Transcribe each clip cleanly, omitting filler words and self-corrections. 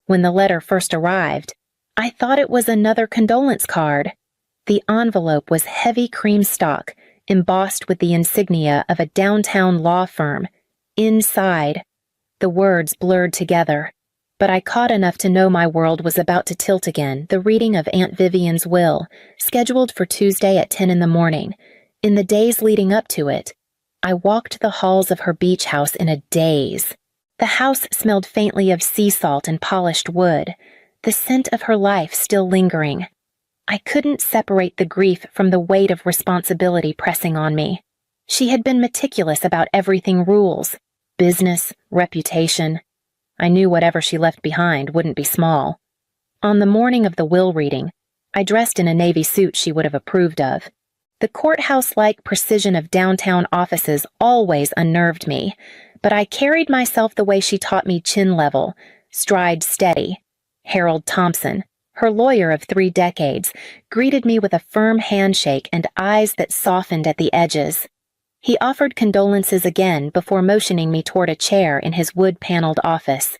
When the letter first arrived, I thought it was another condolence card. The envelope was heavy cream stock, embossed with the insignia of a downtown law firm. Inside, the words blurred together, but I caught enough to know my world was about to tilt again. The reading of Aunt Vivian's will, scheduled for Tuesday at 10 in the morning. In the days leading up to it, I walked the halls of her beach house in a daze. The house smelled faintly of sea salt and polished wood, the scent of her life still lingering. I couldn't separate the grief from the weight of responsibility pressing on me. She had been meticulous about everything: rules, business, reputation. I knew whatever she left behind wouldn't be small. On the morning of the will reading, I dressed in a navy suit she would have approved of. The courthouse-like precision of downtown offices always unnerved me, but I carried myself the way she taught me: chin level, stride steady. Harold Thompson, her lawyer of 3 decades, greeted me with a firm handshake and eyes that softened at the edges. He offered condolences again before motioning me toward a chair in his wood-paneled office.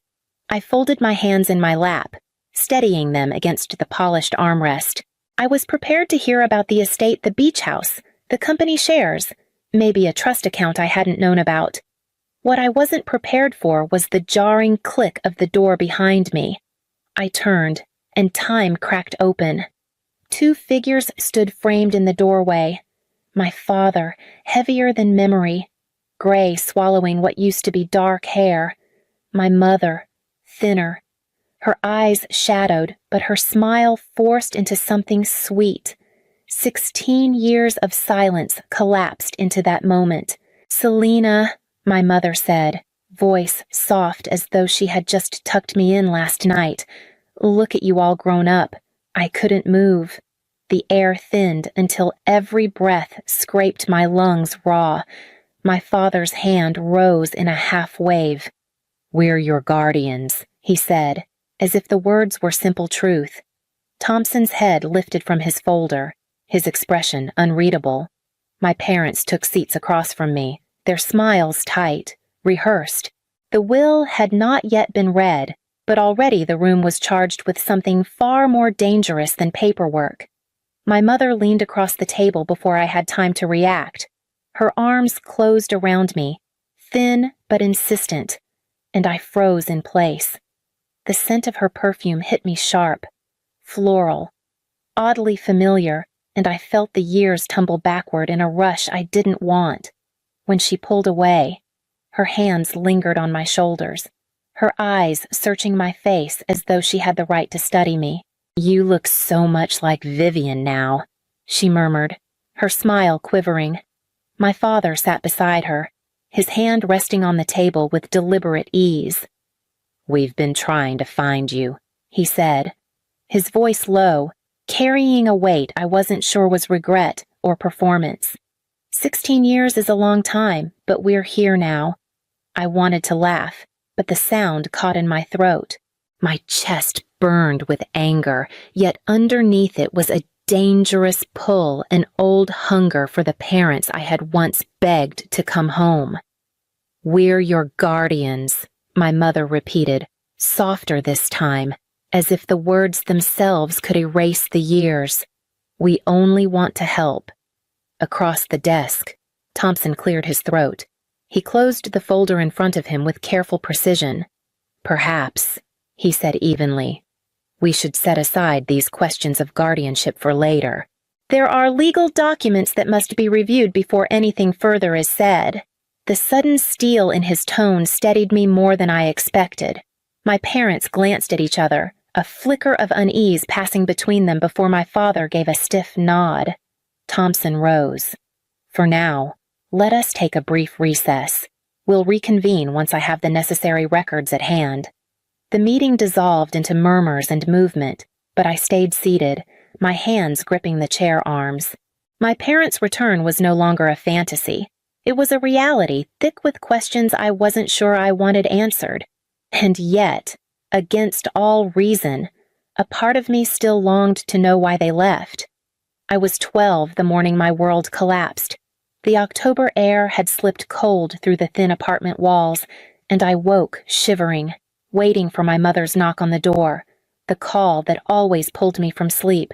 I folded my hands in my lap, steadying them against the polished armrest. I was prepared to hear about the estate, the beach house, the company shares, maybe a trust account I hadn't known about. What I wasn't prepared for was the jarring click of the door behind me. I turned, and time cracked open. 2 figures stood framed in the doorway. My father, heavier than memory, gray swallowing what used to be dark hair. My mother, thinner, her eyes shadowed, but her smile forced into something sweet. 16 years of silence collapsed into that moment. "Selena," my mother said, voice soft as though she had just tucked me in last night. "Look at you all grown up." I couldn't move. The air thinned until every breath scraped my lungs raw. My father's hand rose in a half wave. "We're your guardians," he said, as if the words were simple truth. Thompson's head lifted from his folder, his expression unreadable. My parents took seats across from me, their smiles tight, rehearsed. The will had not yet been read, but already the room was charged with something far more dangerous than paperwork. My mother leaned across the table before I had time to react. Her arms closed around me, thin but insistent, and I froze in place. The scent of her perfume hit me sharp, floral, oddly familiar, and I felt the years tumble backward in a rush I didn't want. When she pulled away, her hands lingered on my shoulders, her eyes searching my face as though she had the right to study me. "You look so much like Vivian now," she murmured, her smile quivering. My father sat beside her, his hand resting on the table with deliberate ease. "We've been trying to find you," he said, his voice low, carrying a weight I wasn't sure was regret or performance. 16 years is a long time, but we're here now. I wanted to laugh, but the sound caught in my throat. My chest burned with anger, yet underneath it was a dangerous pull, an old hunger for the parents I had once begged to come home. "We're your guardians," my mother repeated, softer this time, as if the words themselves could erase the years. "We only want to help." Across the desk, Thompson cleared his throat. He closed the folder in front of him with careful precision. "Perhaps," he said evenly, "we should set aside these questions of guardianship for later. There are legal documents that must be reviewed before anything further is said." The sudden steel in his tone steadied me more than I expected. My parents glanced at each other, a flicker of unease passing between them before my father gave a stiff nod. Thompson rose. "For now, let us take a brief recess. We'll reconvene once I have the necessary records at hand." The meeting dissolved into murmurs and movement, but I stayed seated, my hands gripping the chair arms. My parents' return was no longer a fantasy. It was a reality thick with questions I wasn't sure I wanted answered. And yet, against all reason, a part of me still longed to know why they left. I was 12 the morning my world collapsed. The October air had slipped cold through the thin apartment walls, and I woke shivering. waiting for my mother's knock on the door, the call that always pulled me from sleep.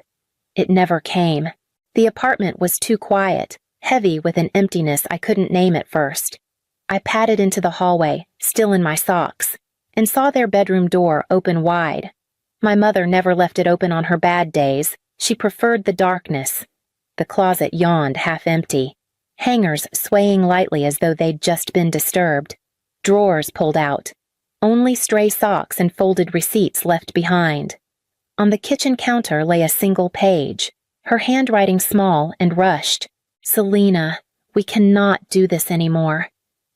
It never came. The apartment was too quiet, heavy with an emptiness I couldn't name at first. I padded into the hallway, still in my socks, and saw their bedroom door open wide. My mother never left it open on her bad days. She preferred the darkness. The closet yawned half empty, hangers swaying lightly as though they'd just been disturbed, drawers pulled out, only stray socks and folded receipts left behind. On the kitchen counter lay a single page, her handwriting small and rushed. "Selena, we cannot do this anymore.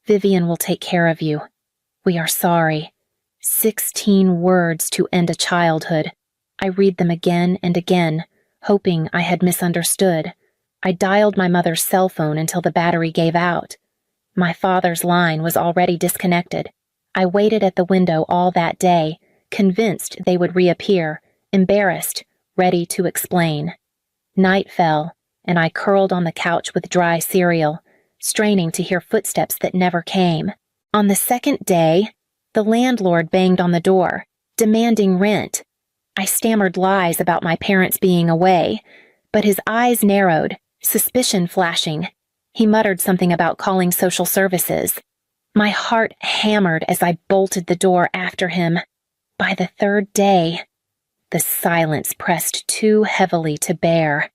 Vivian will take care of you. We are sorry." 16 words to end a childhood. I read them again and again, hoping I had misunderstood. I dialed my mother's cell phone until the battery gave out. My father's line was already disconnected. I waited at the window all that day, convinced they would reappear, embarrassed, ready to explain. Night fell, and I curled on the couch with dry cereal, straining to hear footsteps that never came. On the second day, the landlord banged on the door, demanding rent. I stammered lies about my parents being away, but his eyes narrowed, suspicion flashing. He muttered something about calling social services. My heart hammered as I bolted the door after him. By the third day, the silence pressed too heavily to bear.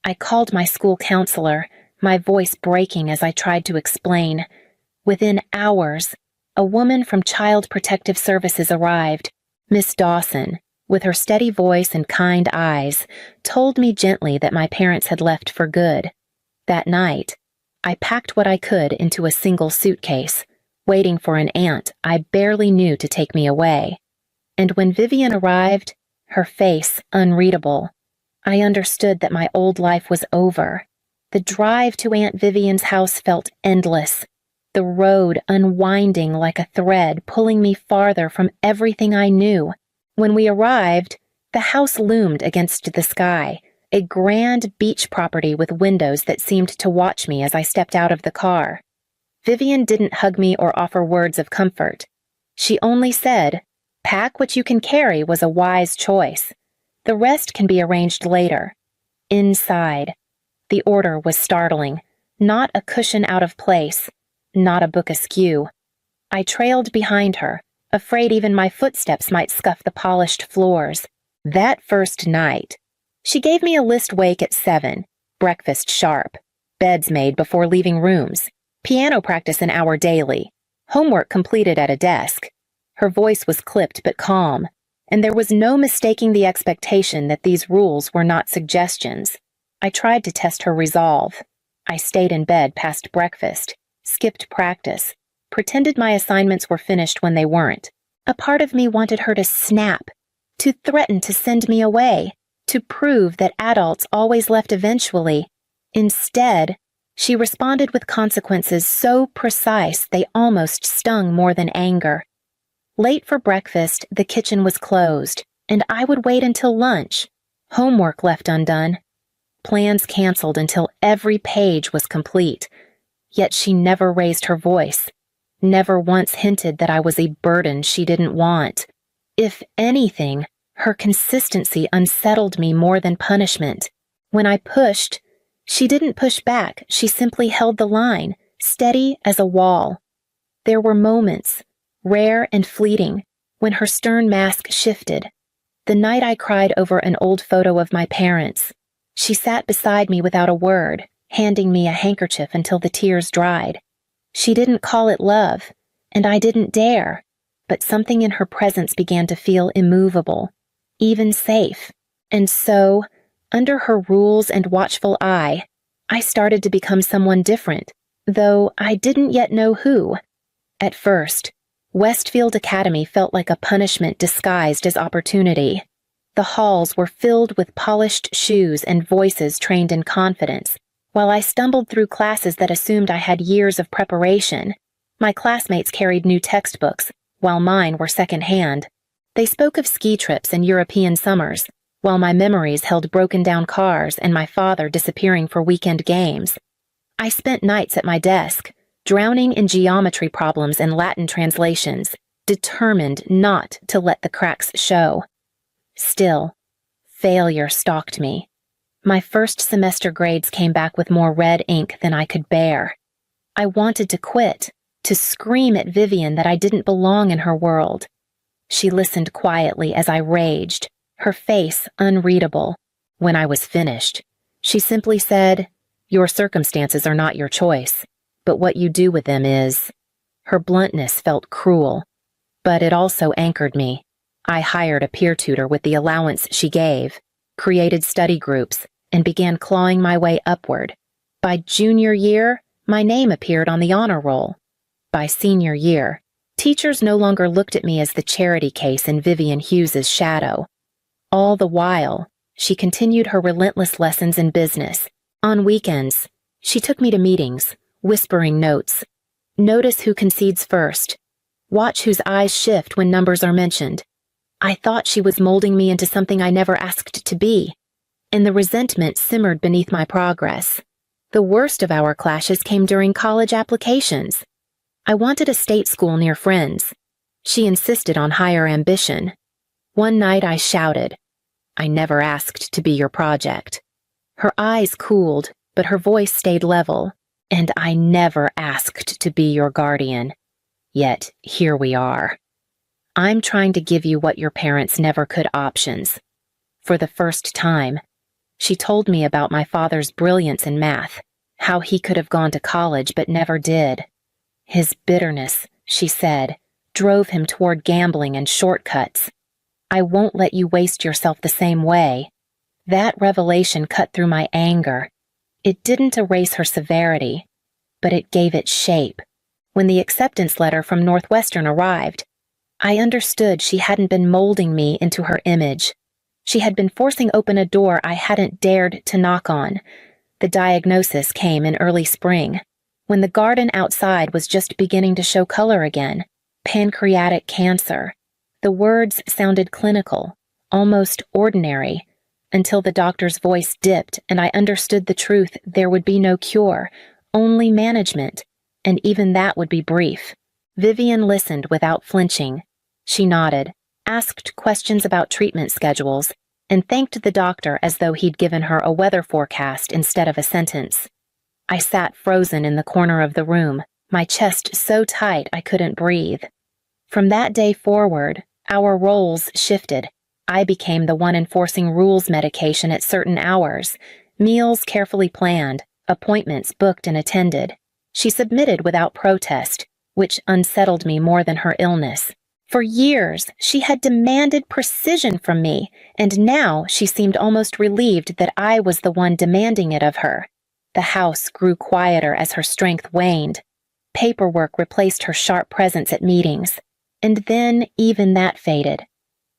I called my school counselor, my voice breaking as I tried to explain. Within hours, a woman from Child Protective Services arrived. Miss Dawson, with her steady voice and kind eyes, told me gently that my parents had left for good. That night, I packed what I could into a single suitcase, waiting for an aunt I barely knew to take me away. And when Vivian arrived, her face unreadable, I understood that my old life was over. The drive to Aunt Vivian's house felt endless, the road unwinding like a thread pulling me farther from everything I knew. When we arrived, the house loomed against the sky, a grand beach property with windows that seemed to watch me as I stepped out of the car. Vivian didn't hug me or offer words of comfort. She only said, "Pack what you can carry" was a wise choice. The rest can be arranged later. Inside, the order was startling. Not a cushion out of place, not a book askew. I trailed behind her, afraid even my footsteps might scuff the polished floors. That first night, she gave me a list wake at 7, breakfast sharp, beds made before leaving rooms, piano practice an hour daily, homework completed at a desk. Her voice was clipped but calm, and there was no mistaking the expectation that these rules were not suggestions. I tried to test her resolve. I stayed in bed past breakfast, skipped practice, pretended my assignments were finished when they weren't. A part of me wanted her to snap, to threaten to send me away, to prove that adults always left eventually. Instead, she responded with consequences so precise they almost stung more than anger. Late for breakfast, the kitchen was closed, and I would wait until lunch. Homework left undone. Plans canceled until every page was complete. Yet she never raised her voice, never once hinted that I was a burden she didn't want. If anything, her consistency unsettled me more than punishment. When I pushed, she didn't push back, she simply held the line, steady as a wall. There were moments, rare and fleeting, when her stern mask shifted. The night I cried over an old photo of my parents. She sat beside me without a word, handing me a handkerchief until the tears dried. She didn't call it love, and I didn't dare, but something in her presence began to feel immovable, even safe. And so, under her rules and watchful eye, I started to become someone different, though I didn't yet know who. At first, Westfield Academy felt like a punishment disguised as opportunity. The halls were filled with polished shoes and voices trained in confidence. While I stumbled through classes that assumed I had years of preparation, my classmates carried new textbooks, while mine were secondhand. They spoke of ski trips and European summers, while my memories held broken-down cars and my father disappearing for weekend games. I spent nights at my desk, drowning in geometry problems and Latin translations, determined not to let the cracks show. Still, failure stalked me. My first semester grades came back with more red ink than I could bear. I wanted to quit, to scream at Vivian that I didn't belong in her world. She listened quietly as I raged, her face unreadable. When I was finished, she simply said, "Your circumstances are not your choice, but what you do with them is." Her bluntness felt cruel, but it also anchored me. I hired a peer tutor with the allowance she gave, created study groups, and began clawing my way upward. By junior year, my name appeared on the honor roll. By senior year, teachers no longer looked at me as the charity case in Vivian Hughes's shadow. All the while, she continued her relentless lessons in business. On weekends, she took me to meetings, whispering notes. Notice who concedes first. Watch whose eyes shift when numbers are mentioned. I thought she was molding me into something I never asked to be, and the resentment simmered beneath my progress. The worst of our clashes came during college applications. I wanted a state school near friends. She insisted on higher ambition. One night I shouted, "I never asked to be your project." Her eyes cooled, but her voice stayed level. "And I never asked to be your guardian. Yet here we are. I'm trying to give you what your parents never could options." For the first time, she told me about my father's brilliance in math, how he could have gone to college but never did. His bitterness, she said, drove him toward gambling and shortcuts. "I won't let you waste yourself the same way." That revelation cut through my anger. It didn't erase her severity, but it gave it shape. When the acceptance letter from Northwestern arrived, I understood she hadn't been molding me into her image. She had been forcing open a door I hadn't dared to knock on. The diagnosis came in early spring, when the garden outside was just beginning to show color again. Pancreatic cancer. The words sounded clinical, almost ordinary, until the doctor's voice dipped and I understood the truth. There would be no cure, only management, and even that would be brief. Vivian listened without flinching. She nodded, asked questions about treatment schedules, and thanked the doctor as though he'd given her a weather forecast instead of a sentence. I sat frozen in the corner of the room, my chest so tight I couldn't breathe. From that day forward, our roles shifted. I became the one enforcing rules medication at certain hours, meals carefully planned, appointments booked and attended. She submitted without protest, which unsettled me more than her illness. For years, she had demanded precision from me, and now she seemed almost relieved that I was the one demanding it of her. The house grew quieter as her strength waned. Paperwork replaced her sharp presence at meetings, and then even that faded.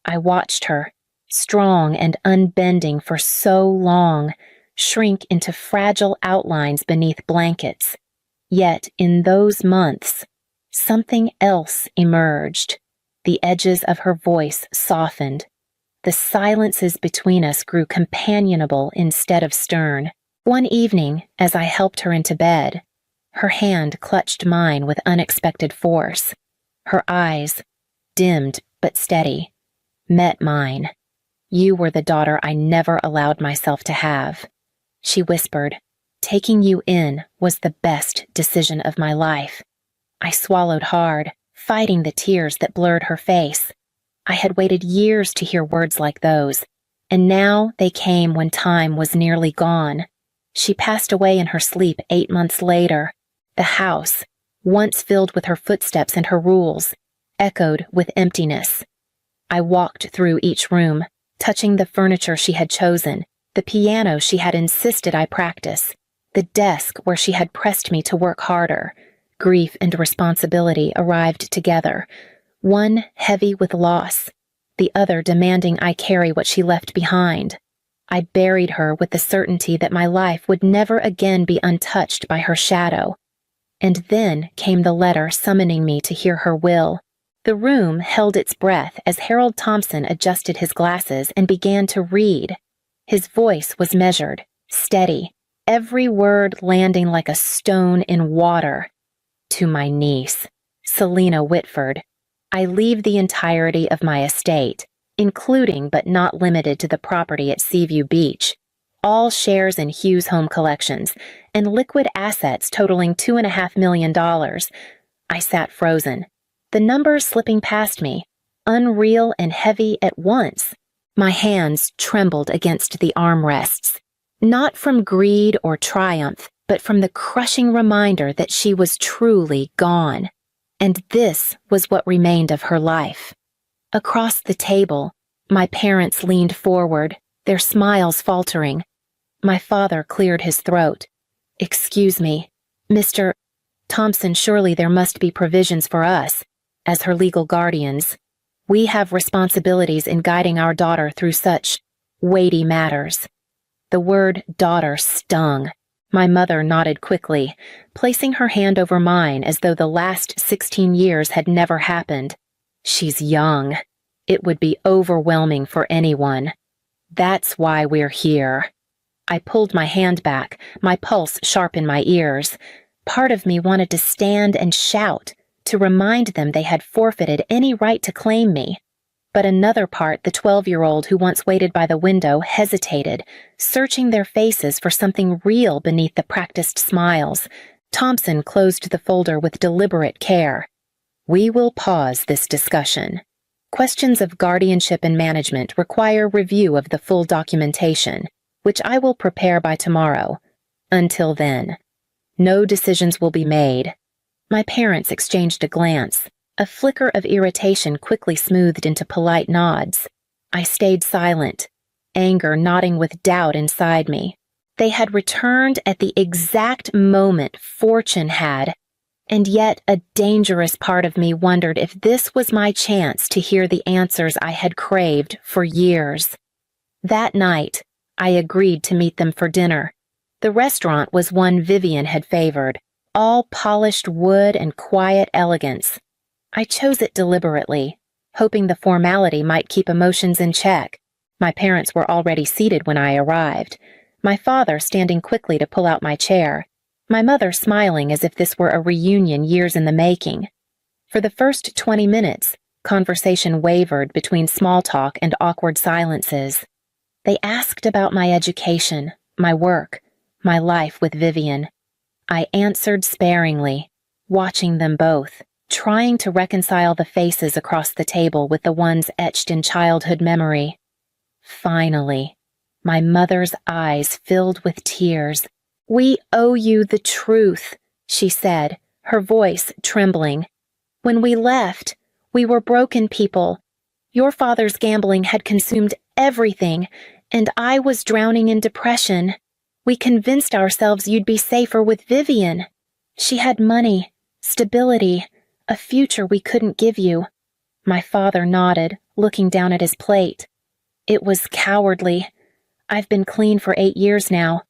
I watched her, strong and unbending for so long, shrink into fragile outlines beneath blankets. Yet in those months, something else emerged. The edges of her voice softened. The silences between us grew companionable instead of stern. One evening, as I helped her into bed, her hand clutched mine with unexpected force. Her eyes, dimmed but steady, met mine. "You were the daughter I never allowed myself to have." She whispered, "Taking you in was the best decision of my life." I swallowed hard, fighting the tears that blurred her face. I had waited years to hear words like those, and now they came when time was nearly gone. She passed away in her sleep 8 months later. The house, once filled with her footsteps and her rules, echoed with emptiness. I walked through each room, touching the furniture she had chosen, the piano she had insisted I practice, the desk where she had pressed me to work harder. Grief and responsibility arrived together, one heavy with loss, the other demanding I carry what she left behind. I buried her with the certainty that my life would never again be untouched by her shadow. And then came the letter summoning me to hear her will. The room held its breath as Harold Thompson adjusted his glasses and began to read. His voice was measured, steady, every word landing like a stone in water. To my niece, Selena Whitford, I leave the entirety of my estate, including but not limited to the property at Seaview Beach, all shares in Hughes Home Collections, and liquid assets totaling $2.5 million. I sat frozen, the numbers slipping past me, unreal and heavy at once. My hands trembled against the armrests, not from greed or triumph, but from the crushing reminder that she was truly gone. And this was what remained of her life. Across the table, my parents leaned forward, their smiles faltering. My father cleared his throat. "Excuse me, Mr. Thompson, surely there must be provisions for us, as her legal guardians. We have responsibilities in guiding our daughter through such weighty matters." The word daughter stung. My mother nodded quickly, placing her hand over mine as though the last 16 years had never happened. "She's young. It would be overwhelming for anyone. That's why we're here." I pulled my hand back, my pulse sharp in my ears. Part of me wanted to stand and shout, to remind them they had forfeited any right to claim me. But another part, the 12-year-old who once waited by the window, hesitated, searching their faces for something real beneath the practiced smiles. Thompson closed the folder with deliberate care. "We will pause this discussion. Questions of guardianship and management require review of the full documentation, which I will prepare by tomorrow. Until then, no decisions will be made." My parents exchanged a glance. A flicker of irritation quickly smoothed into polite nods. I stayed silent, anger knotting with doubt inside me. They had returned at the exact moment fortune had, and yet a dangerous part of me wondered if this was my chance to hear the answers I had craved for years. That night, I agreed to meet them for dinner. The restaurant was one Vivian had favored, all polished wood and quiet elegance. I chose it deliberately, hoping the formality might keep emotions in check. My parents were already seated when I arrived, my father standing quickly to pull out my chair, my mother smiling as if this were a reunion years in the making. For the first 20 minutes, conversation wavered between small talk and awkward silences. They asked about my education, my work, my life with Vivian. I answered sparingly, watching them both, trying to reconcile the faces across the table with the ones etched in childhood memory. Finally, my mother's eyes filled with tears. "We owe you the truth," she said, her voice trembling. "When we left, we were broken people. Your father's gambling had consumed everything, and I was drowning in depression. We convinced ourselves you'd be safer with Vivian. She had money, stability, a future we couldn't give you." My father nodded, looking down at his plate. "It was cowardly. I've been clean for 8 years now.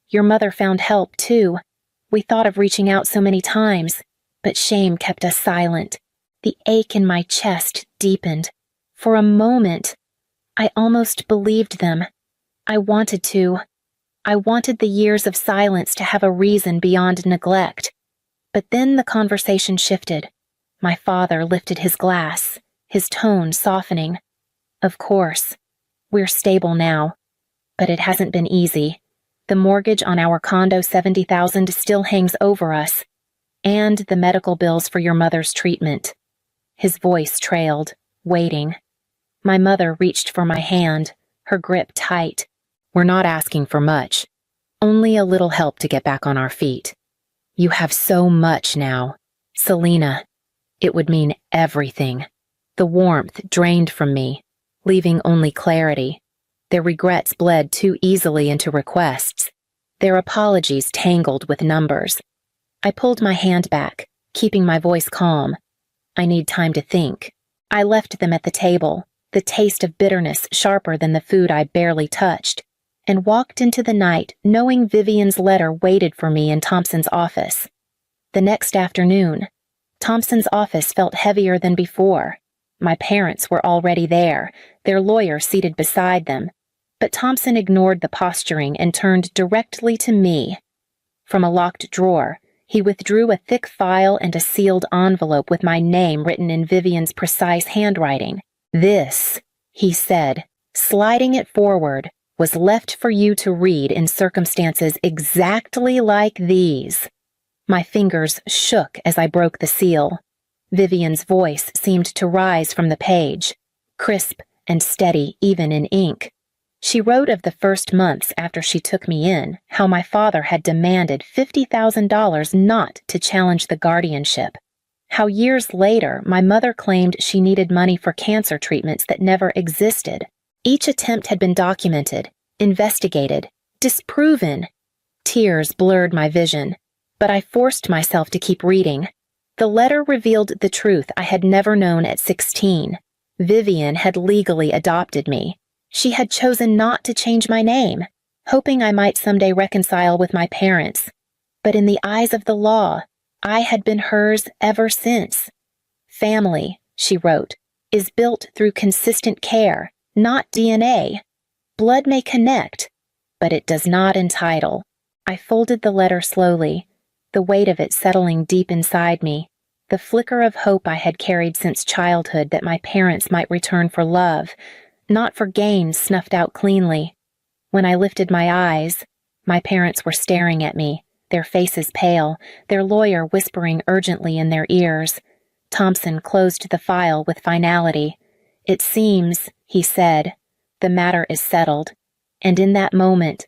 Your mother found help, too. We thought of reaching out so many times, but shame kept us silent." The ache in my chest deepened. For a moment, I almost believed them. I wanted to. I wanted the years of silence to have a reason beyond neglect. But then the conversation shifted. My father lifted his glass, his tone softening. "Of course, we're stable now, but it hasn't been easy. The mortgage on our condo, $70,000, still hangs over us, and the medical bills for your mother's treatment." His voice trailed, waiting. My mother reached for my hand, her grip tight. "We're not asking for much, only a little help to get back on our feet. You have so much now, Selena. It would mean everything." The warmth drained from me, leaving only clarity. Their regrets bled too easily into requests, their apologies tangled with numbers. I pulled my hand back, keeping my voice calm. "I need time to think." I left them at the table, the taste of bitterness sharper than the food I barely touched, and walked into the night knowing Vivian's letter waited for me in Thompson's office. The next afternoon, Thompson's office felt heavier than before. My parents were already there, their lawyer seated beside them, but Thompson ignored the posturing and turned directly to me. From a locked drawer, He withdrew a thick file and a sealed envelope with my name written in Vivian's precise handwriting. "This," he said, sliding it forward, "was left for you to read in circumstances exactly like these." My fingers shook as I broke the seal. Vivian's voice seemed to rise from the page, crisp and steady even in ink. She wrote of the first months after she took me in, how my father had demanded $50,000 not to challenge the guardianship. How years later my mother claimed she needed money for cancer treatments that never existed. Each attempt had been documented, investigated, disproven. Tears blurred my vision, but I forced myself to keep reading. The letter revealed the truth I had never known at 16. Vivian had legally adopted me. She had chosen not to change my name, hoping I might someday reconcile with my parents. But in the eyes of the law, I had been hers ever since. "Family," she wrote, "is built through consistent care, not DNA. Blood may connect, but it does not entitle." I folded the letter slowly, the weight of it settling deep inside me, the flicker of hope I had carried since childhood that my parents might return for love, not for gain snuffed out cleanly. When I lifted my eyes, my parents were staring at me, their faces pale, their lawyer whispering urgently in their ears. Thompson closed the file with finality. "It seems," he said, "the matter is settled." And in that moment,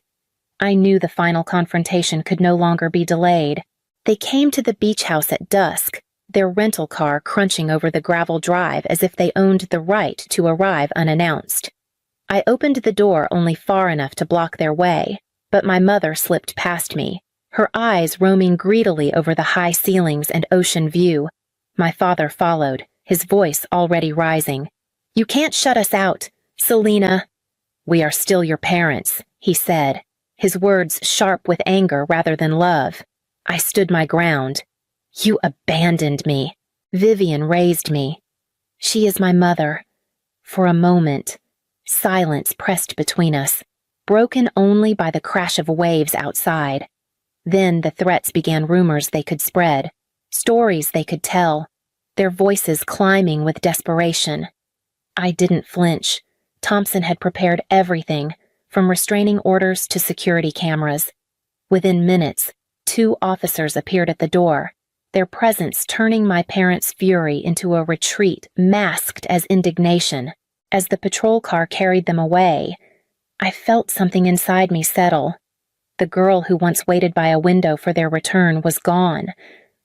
I knew the final confrontation could no longer be delayed. They came to the beach house at dusk, their rental car crunching over the gravel drive as if they owned the right to arrive unannounced. I opened the door only far enough to block their way, but my mother slipped past me, her eyes roaming greedily over the high ceilings and ocean view. My father followed, his voice already rising. "You can't shut us out, Selena." "We are still your parents," he said, his words sharp with anger rather than love. I stood my ground. "You abandoned me." Vivian raised me. "She is my mother." For a moment, silence pressed between us, broken only by the crash of waves outside. Then the threats began, rumors they could spread, stories they could tell, their voices climbing with desperation. I didn't flinch. Thompson had prepared everything, from restraining orders to security cameras. Within minutes, 2 officers appeared at the door, their presence turning my parents' fury into a retreat masked as indignation. As the patrol car carried them away, I felt something inside me settle. The girl who once waited by a window for their return was gone.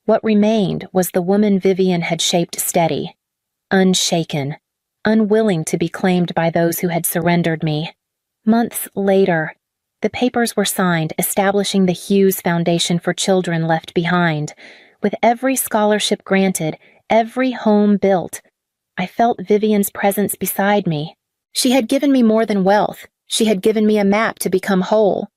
What remained was the woman Vivian had shaped steady, unshaken, unwilling to be claimed by those who had surrendered me. Months later, the papers were signed establishing the Hughes Foundation for Children Left Behind. With every scholarship granted, every home built, I felt Vivian's presence beside me. She had given me more than wealth. She had given me a map to become whole,